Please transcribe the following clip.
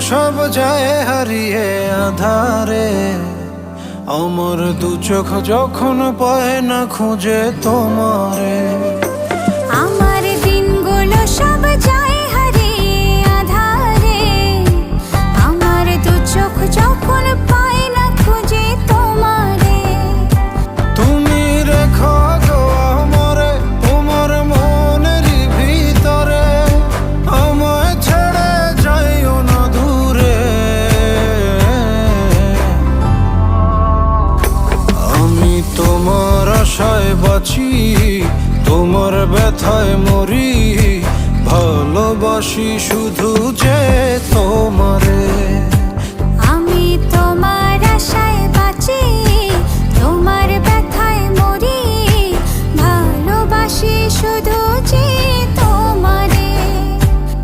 সব যায় হারিয়ে আধারে। আমার দু চোখ যখন পায় না খুঁজে তোমারে। আমার দিনগুলো সব যায় হারিয়ে আঁধারে। আমার দু চোখ যখন পায় না খুঁজে তোমারে। তুমি রেখো গো আমারে তোমার মনেরই ভিতরে, আমায় ছেড়ে যাইও না দূরে। আমি তোমার আশায় বাঁচি, তোমার ব্যথায় মরি, ভালোবাসি শুধু যে